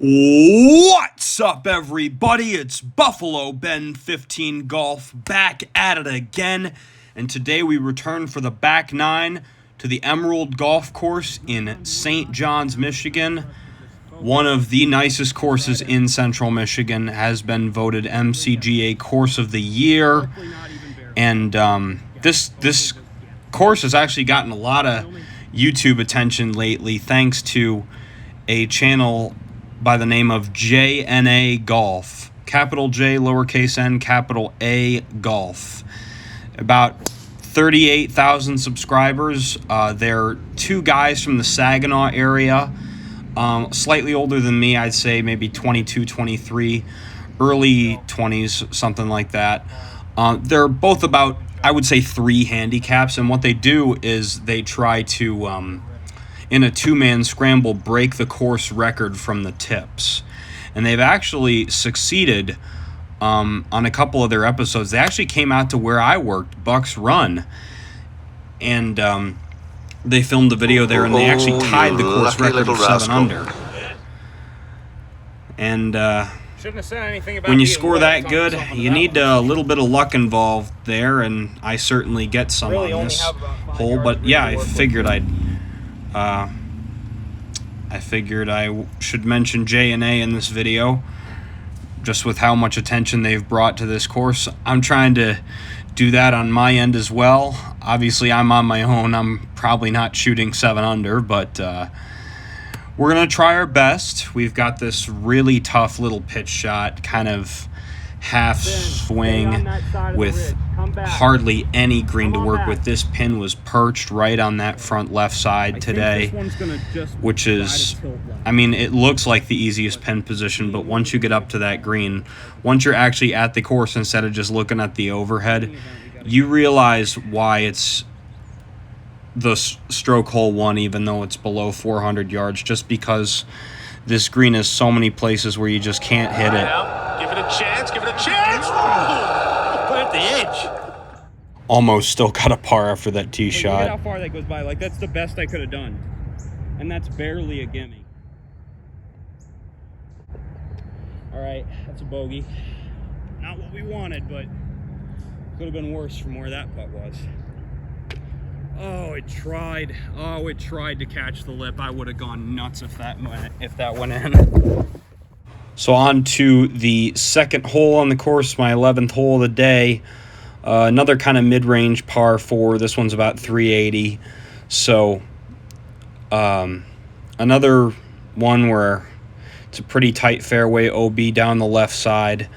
What's up, everybody? It's Buffalo Ben 15 Golf back at it again, and today we return for the back nine to the Emerald Golf Course in St. John's, Michigan. One of the nicest courses in Central Michigan, has been voted MCGA Course of the Year, and this course has actually gotten a lot of YouTube attention lately, thanks to a channel by the name of JNA Golf, capital J, lowercase n, capital A Golf. About 38,000 subscribers. They're two guys from the Saginaw area, slightly older than me. I'd say maybe 22, 23, early 20s, something like that. They're both about, I would say, 3 handicaps, and what they do is they try to in a two-man scramble, break the course record from the tips. And they've actually succeeded on a couple of their episodes. They actually came out to where I worked, Bucks Run, and they filmed the video there, and they actually tied the course record of 7 under. And when you score that good, you need a little bit of luck involved there, and I certainly get some on this hole. But yeah, I figured I should mention J&A in this video, just with how much attention they've brought to this course. I'm trying to do that on my end as well. Obviously, I'm on my own. I'm probably not shooting 7 under, but we're going to try our best. We've got this really tough little pitch shot, kind of half swing with hardly any green to work with. This pin was perched right on that front left side today, which is, I mean, it looks like the easiest pin position, but once you get up to that green, once you're actually at the course instead of just looking at the overhead, you realize why it's the stroke hole 1, even though it's below 400 yards, just because this green is so many places where you just can't hit it. Give it a chance, give it a chance! Put it at the edge. Almost still got a par after that tee shot. Look at how far that goes by. Like, that's the best I could have done. And that's barely a gimme. Alright, that's a bogey. Not what we wanted, but could have been worse from where that putt was. Oh, it tried. Oh, it tried to catch the lip. I would have gone nuts if that went in. So on to the second hole on the course, my 11th hole of the day. Another kind of mid-range par 4. This one's about 380. So another one where it's a pretty tight fairway, OB down the left side.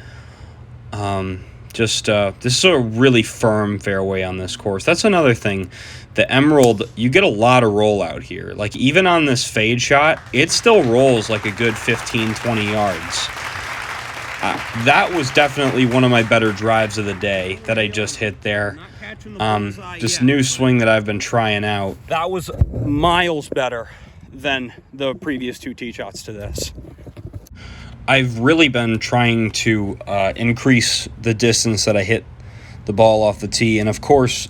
This is a really firm fairway on this course. That's another thing. The Emerald, you get a lot of roll out here. Like, even on this fade shot, it still rolls like a good 15, 20 yards. That was definitely one of my better drives of the day that I just hit there. This new swing that I've been trying out, that was miles better than the previous 2 tee shots to this. I've really been trying to increase the distance that I hit the ball off the tee. And, of course,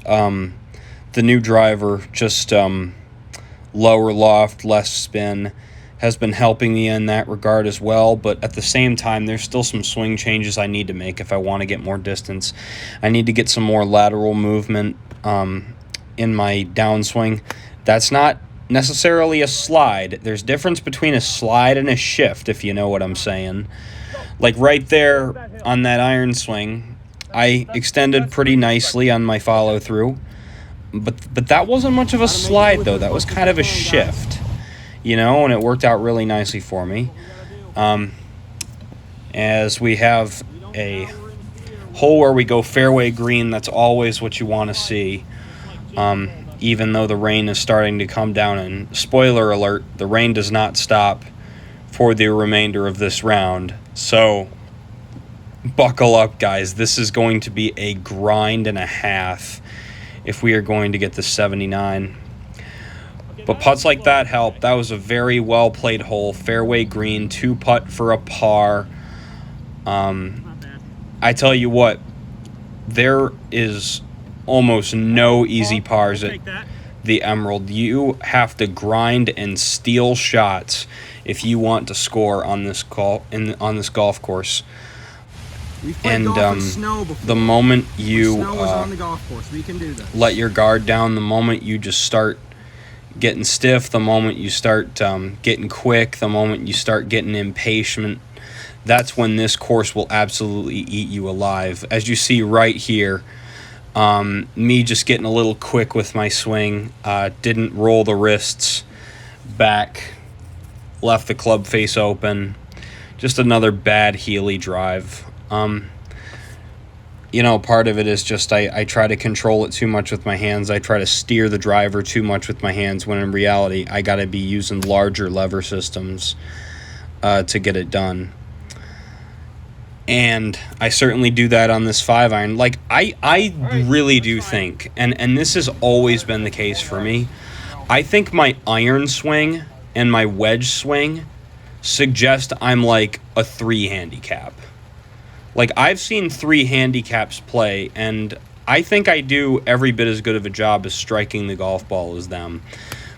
the new driver, just lower loft, less spin, has been helping me in that regard as well. But at the same time, there's still some swing changes I need to make if I want to get more distance. I need to get some more lateral movement in my downswing. That's not necessarily a slide. There's difference between a slide and a shift, if you know what I'm saying. Like right there on that iron swing, I extended pretty nicely on my follow through, but that wasn't much of a slide though. That was kind of a shift, you know, and it worked out really nicely for me. As we have a hole where we go fairway green, that's always what you want to see. Even though the rain is starting to come down, and spoiler alert, the rain does not stop for the remainder of this round. So buckle up, guys. This is going to be a grind and a half if we are going to get the 79. But putts like that help. That was a very well played hole. Fairway green, 2 putt for a par. I tell you what, there is almost no easy pars at the Emerald. You have to grind and steal shots if you want to score on this golf course. We've played golf in snow before. The moment you snow was on the golf course, we can do this. Let your guard down, the moment you just start getting stiff, the moment you start getting quick, the moment you start getting impatient, that's when this course will absolutely eat you alive. As you see right here, me just getting a little quick with my swing, didn't roll the wrists back, left the club face open. Just another bad Healy drive. You know, part of it is just I try to control it too much with my hands. I try to steer the driver too much with my hands, when in reality I got to be using larger lever systems to get it done. And I certainly do that on this 5-iron. Like, I really do think, and this has always been the case for me, I think my iron swing and my wedge swing suggest I'm like a 3 handicap. Like, I've seen 3 handicaps play, and I think I do every bit as good of a job as striking the golf ball as them.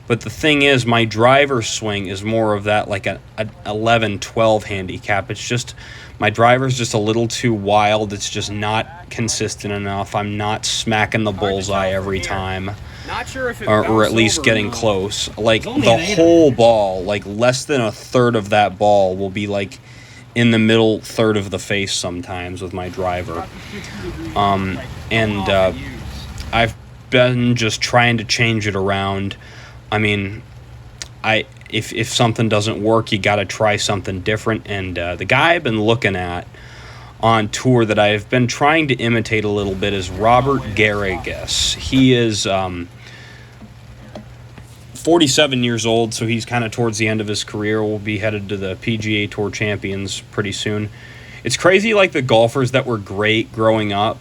But the thing is, my driver swing is more of that, like a 11, 12 handicap. It's just, my driver's just a little too wild. It's just not consistent enough. I'm not smacking the bullseye every time. Not sure if it or at least getting close. Like, the whole ball, like less than a third of that ball will be like in the middle third of the face sometimes with my driver. I've been just trying to change it around. I mean, if something doesn't work, you got to try something different. And the guy I've been looking at on tour that I've been trying to imitate a little bit is Robert Garrigus. He is 47 years old, so he's kind of towards the end of his career. Will be headed to the PGA Tour Champions pretty soon. It's crazy, like the golfers that were great growing up,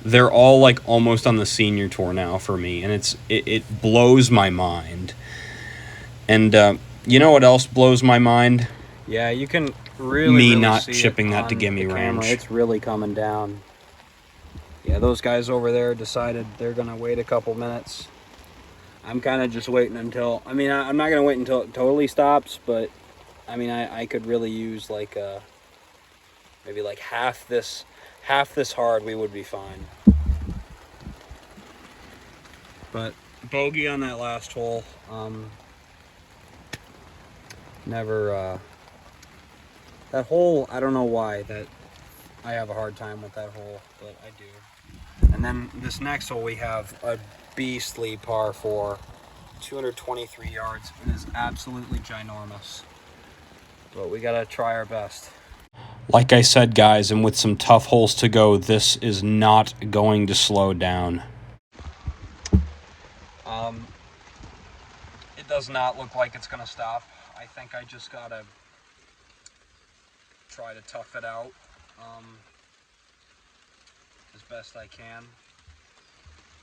they're all like almost on the senior tour now for me, and it blows my mind. And you know what else blows my mind? Yeah, you can really not see chipping it that to on gimme the camera. range. It's really coming down. Yeah, those guys over there decided they're gonna wait a couple minutes. I'm kind of just waiting until, I mean, I'm not gonna wait until it totally stops, but I mean, I could really use like maybe like half this hard, we would be fine. But bogey on that last hole. That hole, I don't know why that I have a hard time with that hole, but I do. And then this next hole, we have a beastly par 4, 223 yards. It is absolutely ginormous, but we gotta try our best. Like I said, guys, and with some tough holes to go, this is not going to slow down. It does not look like it's going to stop. I think I just got to try to tough it out as best I can.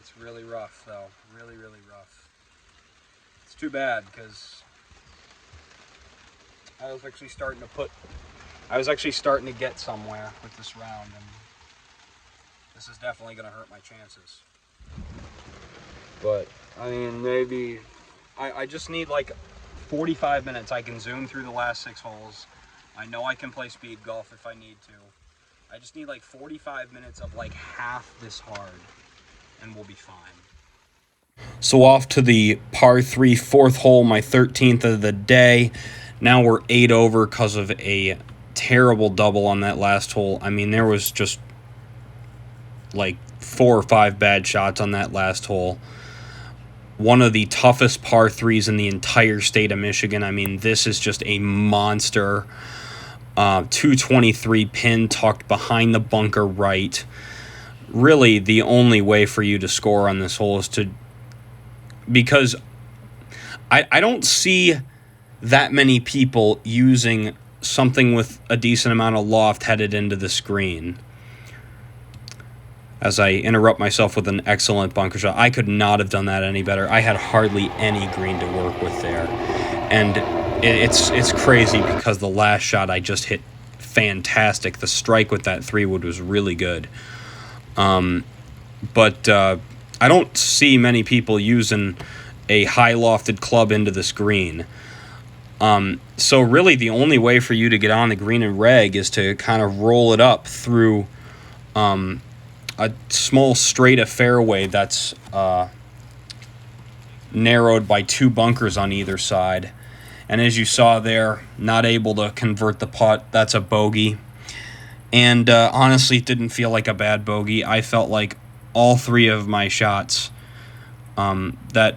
It's really rough, though. Really, really rough. It's too bad, because I was actually starting to get somewhere with this round, and this is definitely going to hurt my chances. But, I mean, maybe I just need like 45 minutes. I can zoom through the last 6 holes. I know I can play speed golf if I need to. I just need like 45 minutes of like half this hard, and we'll be fine. So off to the par 3 4th hole, my 13th of the day. Now we're 8 over because of a terrible double on that last hole. I mean, there was just like 4 or 5 bad shots on that last hole. One of the toughest par 3s in the entire state of Michigan. I mean, this is just a monster. 223 pin tucked behind the bunker right. Really, the only way for you to score on this hole is to... Because I don't see that many people using something with a decent amount of loft headed into the screen. As I interrupt myself with an excellent bunker shot. I could not have done that any better. I had hardly any green to work with there. And it's crazy because the last shot I just hit fantastic. The strike with that 3-wood was really good. But I don't see many people using a high lofted club into this green. So really the only way for you to get on the green and reg is to kind of roll it up through a small straight of fairway that's narrowed by 2 bunkers on either side. And as you saw there, not able to convert the putt. That's a bogey. And honestly, it didn't feel like a bad bogey. I felt like all 3 of my shots, that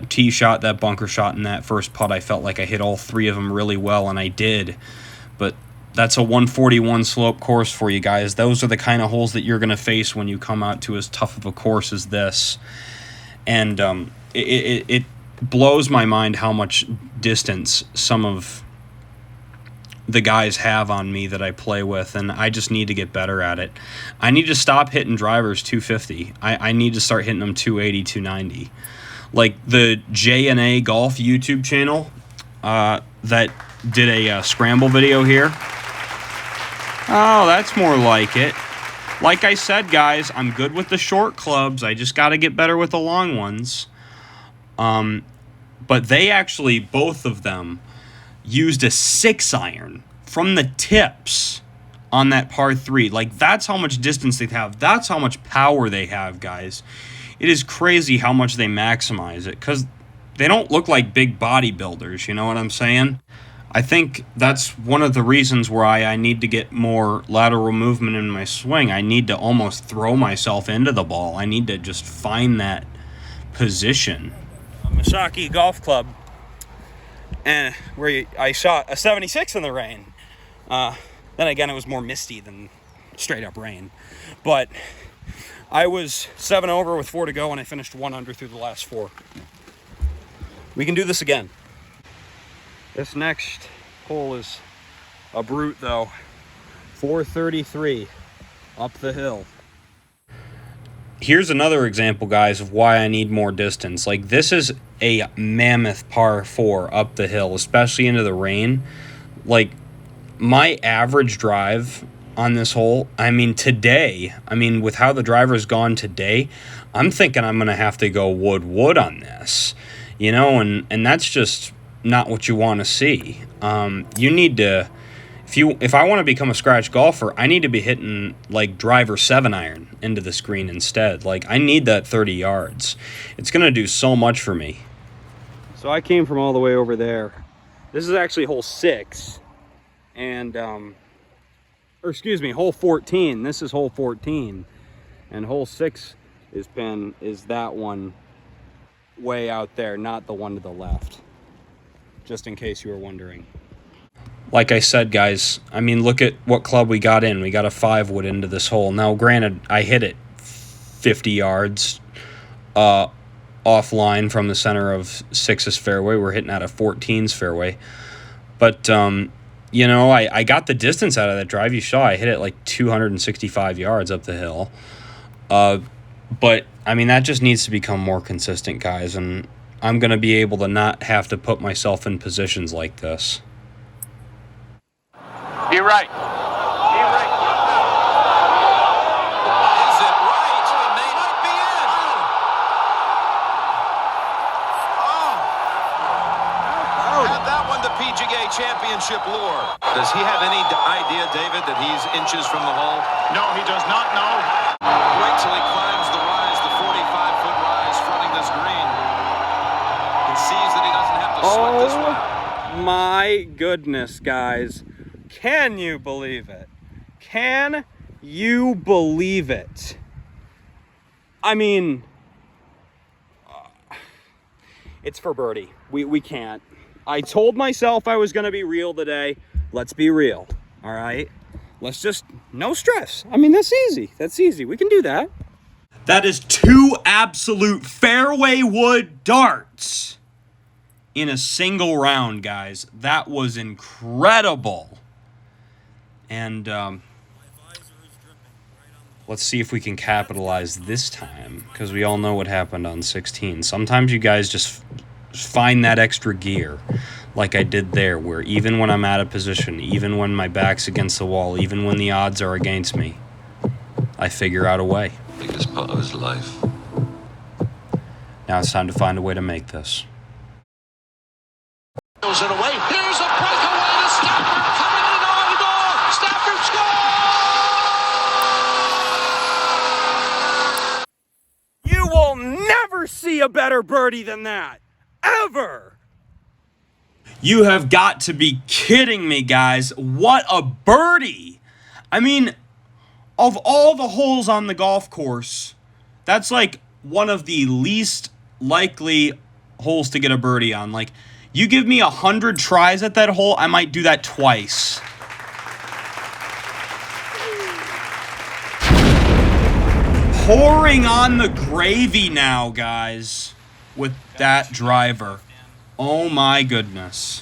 tee shot, that bunker shot, and that first putt, I felt like I hit all 3 of them really well, and I did. But that's a 141 slope course for you guys. Those are the kind of holes that you're going to face when you come out to as tough of a course as this. And it blows my mind how much distance some of the guys have on me that I play with, and I just need to get better at it. I need to stop hitting drivers 250. I need to start hitting them 280, 290. Like the J&A Golf YouTube channel that did a scramble video here. Oh, that's more like it. Like I said, guys, I'm good with the short clubs. I just got to get better with the long ones. But they actually, both of them, used a 6-iron from the tips on that par 3. Like, that's how much distance they have. That's how much power they have, guys. It is crazy how much they maximize it, because they don't look like big bodybuilders, you know what I'm saying? I think that's one of the reasons why I need to get more lateral movement in my swing. I need to almost throw myself into the ball. I need to just find that position. Misaki Golf Club, and where I shot a 76 in the rain. Then again, it was more misty than straight up rain. But I was 7 over with 4 to go, and I finished 1 under through the last 4. We can do this again. This next hole is a brute, though. 433 up the hill. Here's another example, guys, of why I need more distance. Like, this is a mammoth par 4 up the hill, especially into the rain. Like, my average drive on this hole, with how the driver's gone today, I'm thinking I'm going to have to go wood on this. You know, and that's just not what you want to see. You need to, if I want to become a scratch golfer, I need to be hitting like driver 7-iron into the screen instead. Like, I need that 30 yards. It's going to do so much for me. So I came from all the way over there. This is actually hole 6. And, hole 14. This is hole 14. And hole 6 is that one way out there, not the one to the left. Just in case you were wondering. Like I said, guys, look at what club we got in. We got a 5-wood into this hole. Now, granted, I hit it 50 yards offline from the center of 6's fairway. We're hitting out of 14's fairway. But, I got the distance out of that drive. You saw I hit it like 265 yards up the hill. But, that just needs to become more consistent, guys. And I'm going to be able to not have to put myself in positions like this. You're right. You're right. Is it right? It may not be in. Had that one the PGA Championship lure. Does he have any idea, David, that he's inches from the hole? No, he does not know. Wait till he climbs the rise, the 45-foot rise fronting this green. And sees that he doesn't have to sweat this one out. My goodness, guys. Can you believe it? Can you believe it? It's for birdie. We can't. I told myself I was going to be real today. Let's be real. All right? Let's just, no stress. That's easy. That's easy. We can do that. That is 2 absolute fairway wood darts in a single round, guys. That was incredible. And let's see if we can capitalize this time, because we all know what happened on 16. Sometimes you guys just find that extra gear, like I did there, where even when I'm out of position, even when my back's against the wall, even when the odds are against me, I figure out a way. Biggest part of his life. Now it's time to find a way to make this. Goes it away. Here's a breakaway to Stafford coming in on the goal. Stafford scores! You will never see a better birdie than that. Ever. You have got to be kidding me, guys. What a birdie. I mean, of all the holes on the golf course, that's like one of the least likely holes to get a birdie on. Like, you give me 100 tries at that hole, I might do that twice. Pouring on the gravy now, guys, with that driver. Oh my goodness.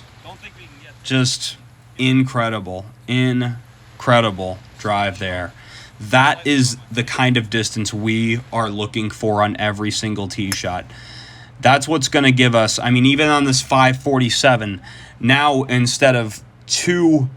Just incredible. Incredible drive there. That is the kind of distance we are looking for on every single tee shot. That's what's going to give us, I mean, even on this 547, now instead of two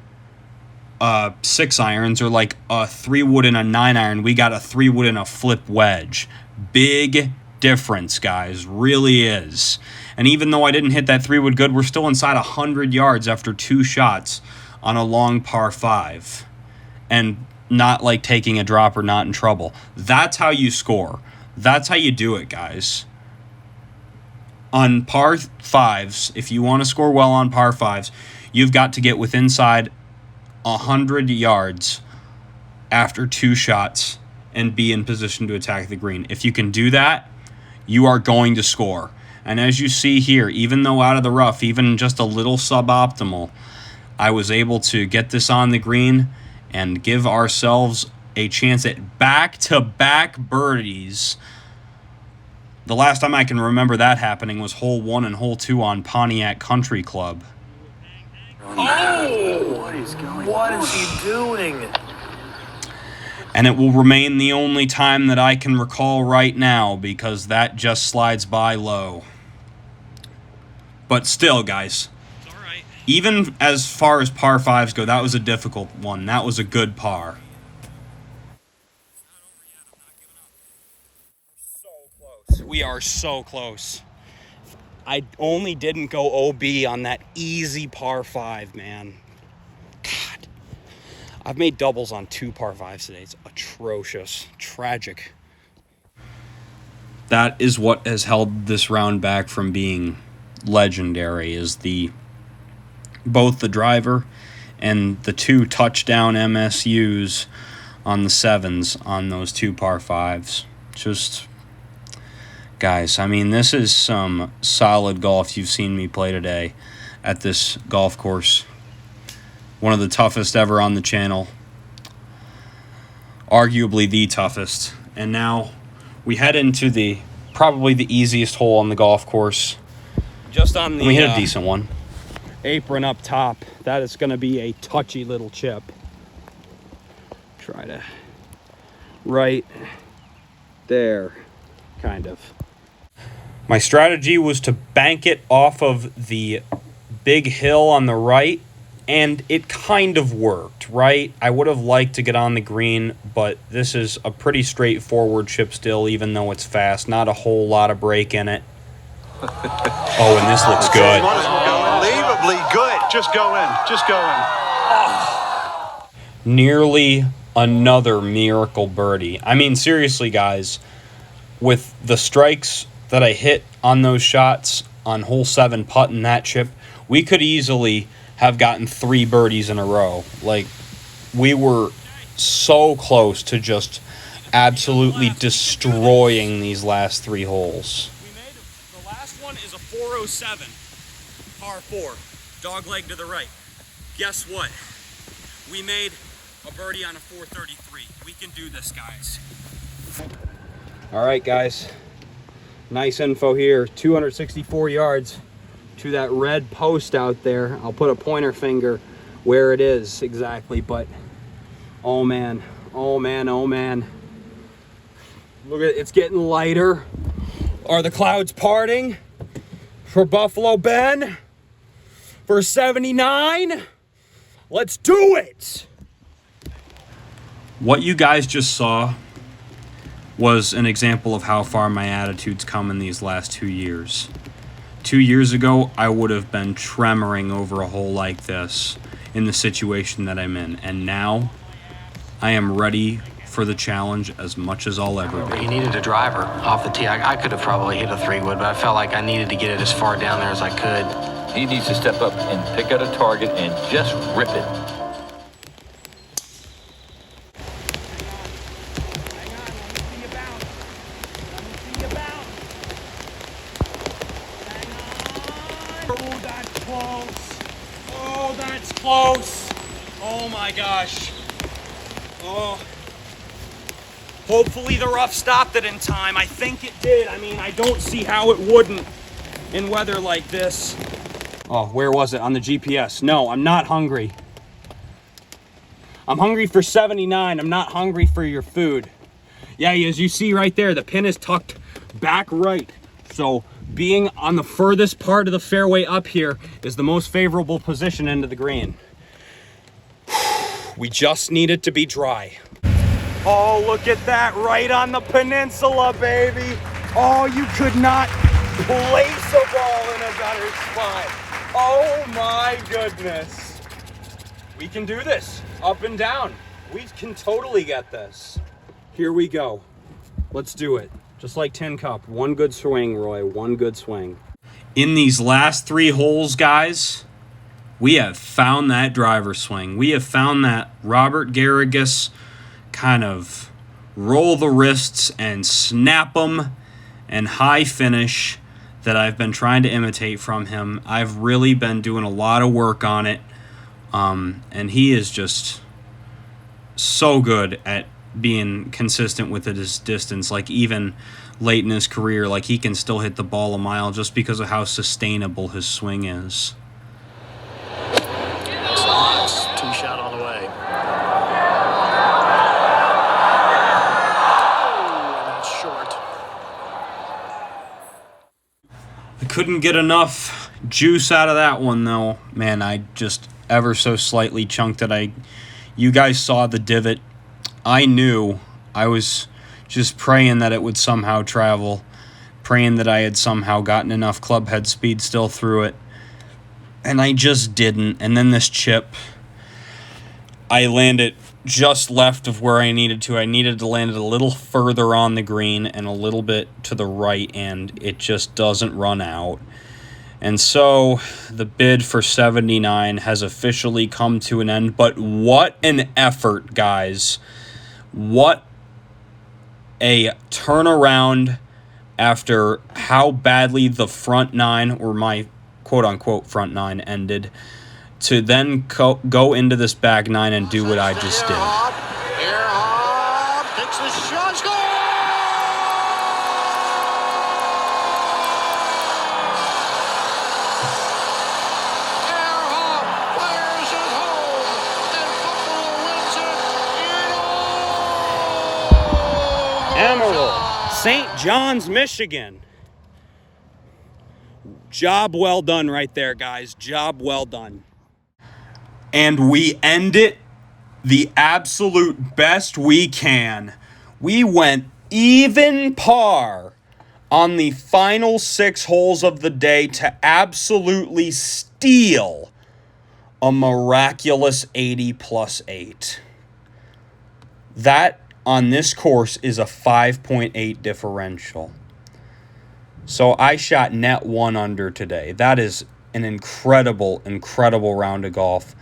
6-irons or like a 3-wood and a 9-iron, we got a 3-wood and a flip wedge. Big difference, guys. Really is. And even though I didn't hit that 3-wood good, we're still inside 100 yards after 2 shots on a long par 5. And not like taking a drop or not in trouble. That's how you score. That's how you do it, guys. On par 5s, if you want to score well on par 5s, you've got to get within inside 100 yards after 2 shots and be in position to attack the green. If you can do that, you are going to score. And as you see here, even though out of the rough, even just a little suboptimal, I was able to get this on the green and give ourselves a chance at back-to-back birdies. The last time I can remember that happening was hole 1 and hole 2 on Pontiac Country Club. Oh! What is he doing? And it will remain the only time that I can recall right now because that just slides by low. But still, guys, even as far as par 5s go, that was a difficult one. That was a good par. We are so close. I only didn't go OB on that easy par 5, man. God. I've made doubles on 2 par 5s today. It's atrocious. Tragic. That is what has held this round back from being legendary, is both the driver and the 2 touchdown MSUs on the 7s on those 2 par 5s. Just, guys, I mean, this is some solid golf you've seen me play today at this golf course. One of the toughest ever on the channel. Arguably the toughest. And now we head into probably the easiest hole on the golf course. Just on the we hit a decent one. Apron up top. That is going to be a touchy little chip. Try to right there, kind of. My strategy was to bank it off of the big hill on the right, and it kind of worked, right? I would have liked to get on the green, but this is a pretty straightforward chip still, even though it's fast. Not a whole lot of break in it. Oh, and this looks good. Unbelievably good. Just go in. Just go in. Oh. Nearly another miracle birdie. I mean, seriously, guys, with the strikes that I hit on those shots on hole 7 putting that chip, we could easily have gotten 3 birdies in a row. Like, we were so close to just absolutely destroying these last 3 holes. The last one is a 407, par 4, dog leg to the right. Guess what? We made a birdie on a 433. We can do this, guys. All right, guys. Nice info here. 264 yards to that red post out there. I'll put a pointer finger where it is exactly, but oh man, oh man, oh man. Look at it, it's getting lighter. Are the clouds parting for Buffalo Ben for 79? Let's do it. What you guys just saw was an example of how far my attitude's come in these last 2 years. 2 years ago, I would have been tremoring over a hole like this in the situation that I'm in. And now, I am ready for the challenge as much as I'll ever be. He needed a driver off the tee. I could have probably hit a 3-wood, but I felt like I needed to get it as far down there as I could. He needs to step up and pick out a target and just rip it. Oh, that's close. Oh, that's close. Oh my gosh. Oh. Hopefully the rough stopped it in time. I think it did. I mean, I don't see how it wouldn't in weather like this. Oh, where was it on the GPS? No, I'm not hungry. I'm hungry for 79. I'm not hungry for your food. Yeah, as you see right there, the pin is tucked back right. So being on the furthest part of the fairway up here is the most favorable position into the green. We just need it to be dry. Oh, look at that, right on the peninsula, baby. Oh, you could not place a ball in a better spot. Oh my goodness. We can do this, up and down. We can totally get this. Here we go. Let's do it. Just like Tin Cup, one good swing, Roy, one good swing. In these last 3 holes, guys, we have found that driver swing. We have found that Robert Garrigus kind of roll the wrists and snap them and high finish that I've been trying to imitate from him. I've really been doing a lot of work on it, and he is just so good at being consistent with his distance. Like even late in his career, like he can still hit the ball a mile just because of how sustainable his swing is. Two shot on the way. I couldn't get enough juice out of that one, though. Man, I just ever so slightly chunked it. You guys saw the divot. I knew. I was just praying that it would somehow travel, praying that I had somehow gotten enough club head speed still through it, and I just didn't. And then this chip, I landed just left of where I needed to. I needed to land it a little further on the green and a little bit to the right, and it just doesn't run out. And so the bid for 79 has officially come to an end. But what an effort, guys. What a turnaround after how badly the front 9, or my quote-unquote front 9, ended, to then go into this back 9 and do what I just did. Takes the shot, score! Fires it home, and Buffalo wins it in Emerald, St. John's, Michigan. Job well done right there, guys. Job well done. And we end it the absolute best we can. We went even par on the final 6 holes of the day to absolutely steal a miraculous 80 plus 8. That, on this course, is a 5.8 differential. So I shot net 1 under today. That is an incredible, incredible round of golf.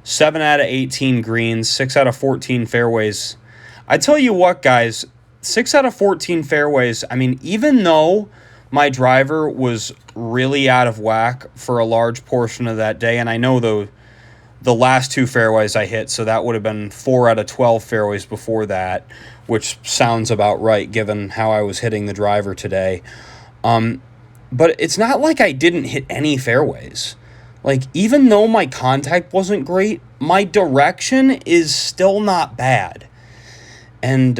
7 out of 18 greens, 6 out of 14 fairways. I tell you what, guys, 6 out of 14 fairways, I mean, even though my driver was really out of whack for a large portion of that day, and I know the last 2 fairways I hit, so that would have been 4 out of 12 fairways before that, which sounds about right given how I was hitting the driver today. But it's not like I didn't hit any fairways. Like, even though my contact wasn't great, my direction is still not bad. And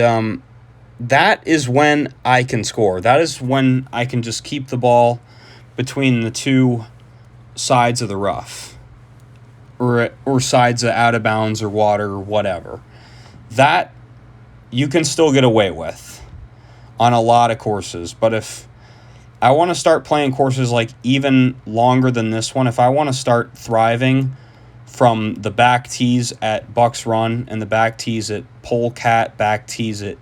that is when I can score. That is when I can just keep the ball between the 2 sides of the rough. Or sides of out of bounds or water or whatever. That you can still get away with. on a lot of courses. But if I want to start playing courses like even longer than this one, if I want to start thriving from the back tees at Bucks Run and the back tees at Polecat, back tees at,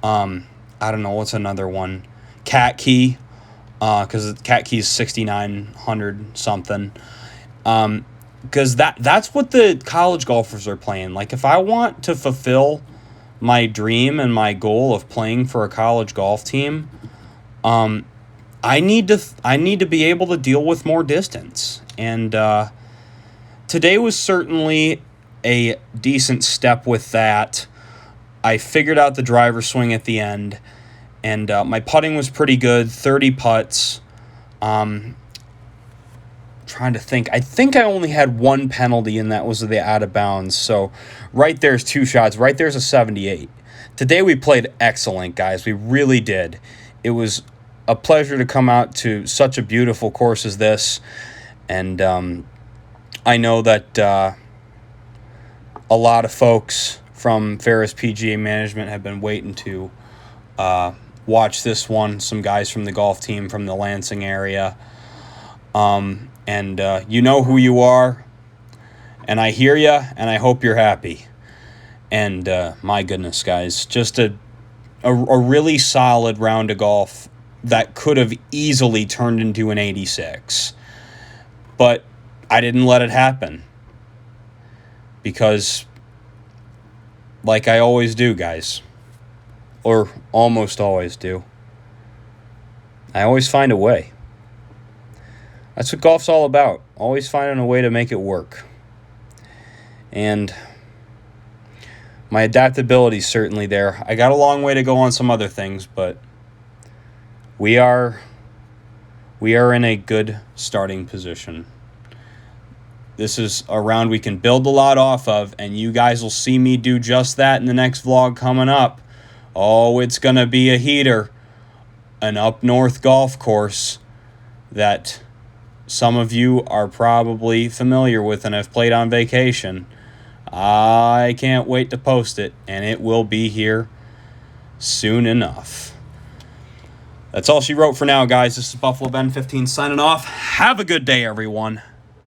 I don't know, what's another one? Cat Key, because Cat Key is 6,900 something. Because that's what the college golfers are playing. Like, if I want to fulfill my dream and my goal of playing for a college golf team, I need to be able to deal with more distance. And today was certainly a decent step with that. I figured out the driver swing at the end, and my putting was pretty good, 30 putts. Trying to think. I think I only had one penalty, and that was the out of bounds. So right there's 2 shots. Right there's a 78. Today we played excellent, guys. We really did. It was a pleasure to come out to such a beautiful course as this. And I know that a lot of folks from Ferris PGA Management have been waiting to watch this one. Some guys from the golf team from the Lansing area. And you know who you are, and I hear you, and I hope you're happy. And my goodness, guys, just a really solid round of golf that could have easily turned into an 86. But I didn't let it happen because, like I always do, guys, or almost always do, I always find a way. That's what golf's all about. Always finding a way to make it work. And my adaptability's certainly there. I got a long way to go on some other things, but we are in a good starting position. This is a round we can build a lot off of, and you guys will see me do just that in the next vlog coming up. Oh, it's going to be a heater. An up north golf course that some of you are probably familiar with and have played on vacation. I can't wait to post it, and it will be here soon enough. That's all she wrote for now, guys. This is Buffalo Ben 15 signing off. Have a good day, everyone.